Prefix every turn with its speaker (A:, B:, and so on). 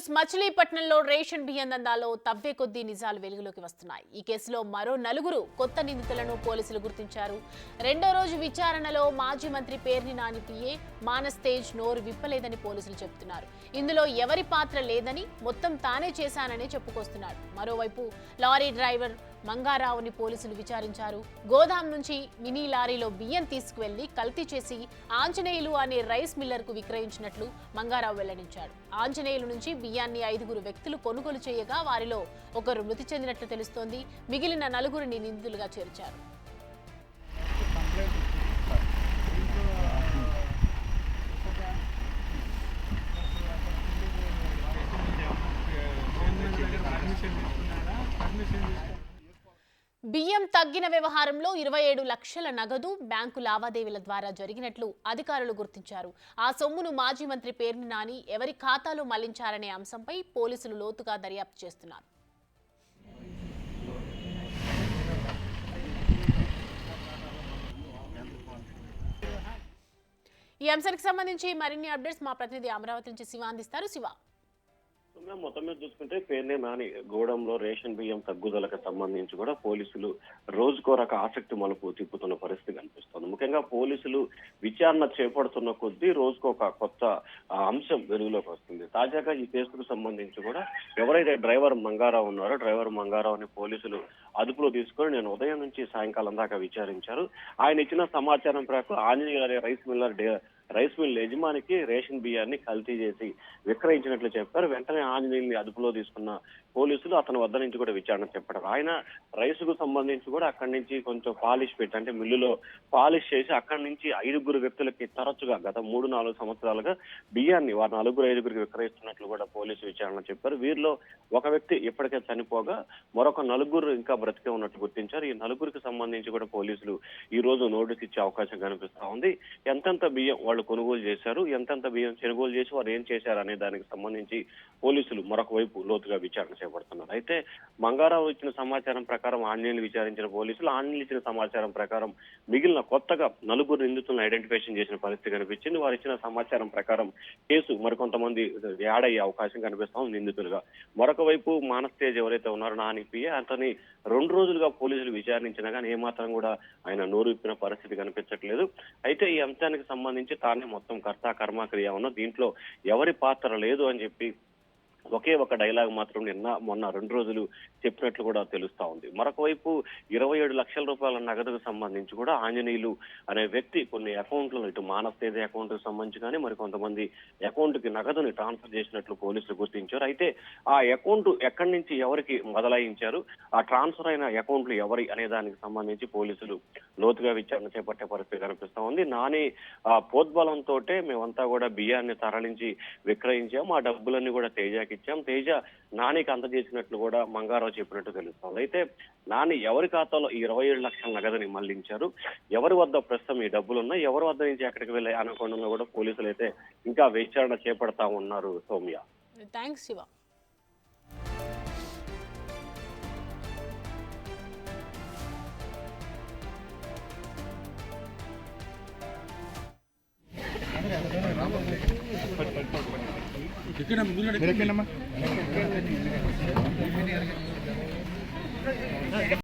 A: News మచిలీపట్నంలో ration బియ్యం దందాలో తవ్వే కొద్దీ నిజాలు వెలుగులోకి వస్తున్నాయి. ఈ కేసులో మరో 4 కొత్త నిందితులను పోలీసులు గుర్తించారు. రెండో రోజు విచారణలో మాజీ మంత్రి పేర్ని నాని పిఏ మానస్ తేజ్ నోరు విప్పలేదని పోలీసులు చెబుతున్నారు. ఇందులో ఎవరి పాత్ర లేదని, మొత్తం తానే చేశానని చెప్పుకొస్తున్నాడు. మరోవైపు లారీ డ్రైవర్ మంగారావుని పోలీసులు విచారించారు. గోదాం నుంచి మినీ లారీలో బియ్యం తీసుకువెళ్లి కల్తీ చేసి ఆంజనేయులు అనే రైస్ మిల్లర్ కు విక్రయించినట్లు మంగారావు వెల్లడించాడు. ఆంజనేయులు నుంచి బియ్యాన్ని 5 వ్యక్తులు కొనుగోలు చేయగా వారిలో ఒకరు మృతి చెందినట్లు తెలుస్తోంది. మిగిలిన 4 నిందితులుగా చేర్చారు. బియ్యం తగ్గిన వ్యవహారంలో 27 లక్షల నగదు బ్యాంకు లావాదేవీల ద్వారా జరిగినట్లు అధికారులు గుర్తించారు. ఆ సొమ్మును మాజీ మంత్రి పేర్ని నాని ఎవరి ఖాతాలో మళ్లించారనే అంశంపై పోలీసులు లోతుగా దర్యాప్తు చేస్తున్నారు. ఈ అంశానికి సంబంధించి మరిన్ని అప్డేట్స్ మా ప్రతినిధి అమరావతి నుంచి శివ అందిస్తారు. శివ,
B: మొత్తం మీద చూసుకుంటే పేర్ని నాని గూడెంలో రేషన్ బియ్యం తగ్గుదలకు సంబంధించి కూడా పోలీసులు రోజుకో రక ఆసక్తి మలుపు తిప్పుతున్న పరిస్థితి కనిపిస్తుంది. ముఖ్యంగా పోలీసులు విచారణ చేపడుతున్న కొద్దీ రోజుకో ఒక కొత్త అంశం వెలుగులోకి వస్తుంది. తాజాగా ఈ కేసుకు సంబంధించి కూడా ఎవరైతే డ్రైవర్ మంగారావు ఉన్నారో డ్రైవర్ మంగారావుని పోలీసులు అదుపులో తీసుకొని నేను ఉదయం నుంచి సాయంకాలం దాకా విచారించారు. ఆయన ఇచ్చిన సమాచారం ప్రకారం ఆంజనేయులు రైస్ మిల్ యజమానికి రేషన్ బియ్యాన్ని కల్తీ చేసి విక్రయించినట్లు చెప్పారు. వెంటనే ఆంజనేయుల్ని అదుపులో తీసుకున్న పోలీసులు అతని వద్ద నుంచి కూడా విచారణ చెప్పారు. ఆయన రైసుకు సంబంధించి కూడా అక్కడి నుంచి కొంచెం పాలిష్ పెట్టి అంటే మిల్లులో పాలిష్ చేసి అక్కడి నుంచి 5 వ్యక్తులకి తరచుగా గత 3-4 సంవత్సరాలుగా బియ్యాన్ని వారు 4-5 విక్రయిస్తున్నట్లు కూడా పోలీసు విచారణ చెప్పారు. వీరిలో ఒక వ్యక్తి ఇప్పటికే చనిపోగా మరొక 4 ఇంకా బ్రతికే ఉన్నట్టు గుర్తించారు. ఈ 4కి సంబంధించి కూడా పోలీసులు ఈ రోజు నోటీస్ ఇచ్చే అవకాశం కనిపిస్తా ఉంది. ఎంతెంత బియ్యం వాళ్ళు కొనుగోలు చేశారు, ఎంతెంత బియ్యం కొనుగోలు చేసి వారు ఏం చేశారు అనే దానికి సంబంధించి పోలీసులు మరొక వైపు లోతుగా విచారణ చేపడుతున్నారు. అయితే మంగారావు ఇచ్చిన సమాచారం ప్రకారం ఆంజనేయులు విచారించిన పోలీసులు ఆంజనేయులు ఇచ్చిన సమాచారం ప్రకారం మిగిలిన కొత్తగా 4 నిందితులను ఐడెంటిఫికేషన్ చేసిన పరిస్థితి కనిపించింది. వారు ఇచ్చిన సమాచారం ప్రకారం కేసు మరికొంతమంది యాడ్ అయ్యే అవకాశం కనిపిస్తాం నిందితులుగా. మరొక వైపు మానస్ తేజ్ ఎవరైతే ఉన్నారో నాని పిఏ అతని 2 రోజులుగా పోలీసులు విచారించినా కానీ ఏమాత్రం కూడా ఆయన నోరు విప్పిన పరిస్థితి కనిపించట్లేదు. అయితే ఈ అంశానికి సంబంధించి తానే మొత్తం కర్త కర్మ క్రియ ఉన్నా దీంట్లో ఎవరి పాత్ర లేదు అని చెప్పి ఒకే ఒక డైలాగ్ మాత్రం మొన్న 2 రోజులు చెప్పినట్లు కూడా తెలుస్తా ఉంది. మరొక వైపు 27 లక్షల రూపాయల నగదుకు సంబంధించి కూడా ఆంజనేయులు అనే వ్యక్తి కొన్ని అకౌంట్లను ఇటు మానస్ తేజ్ అకౌంట్ కు సంబంధించి కానీ మరి కొంతమంది అకౌంట్ కి నగదుని ట్రాన్స్ఫర్ చేసినట్లు పోలీసులు గుర్తించారు. అయితే ఆ అకౌంట్ ఎక్కడి నుంచి ఎవరికి మొదలయించారు, ఆ ట్రాన్స్ఫర్ అయిన అకౌంట్లు ఎవరి అనే దానికి సంబంధించి పోలీసులు లోతుగా విచారణ చేపట్టే పరిస్థితి కనిపిస్తా ఉంది. నాని పోద్బలంతో మేమంతా కూడా బియ్యాన్ని తరలించి విక్రయించాం, ఆ డబ్బులన్నీ కూడా తేజాకి ఇచ్చాం, తేజ నానికి అందజేసినట్లు కూడా మంగారావు చెప్పినట్టు తెలుస్తోంది. అయితే నాని ఎవరి ఖాతాలో ఈ 27 లక్షల నగదుని మళ్లించారు, ఎవరి వద్ద ప్రస్తుతం ఈ డబ్బులున్నా, ఎవరి వద్ద నుంచి ఎక్కడికి వెళ్ళాయి అనుకోవడంలో కూడా పోలీసులు అయితే ఇంకా విచారణ చేపడతా ఉన్నారు. సౌమ్య,
A: థాంక్స్ శివ.
C: ఇక్కడ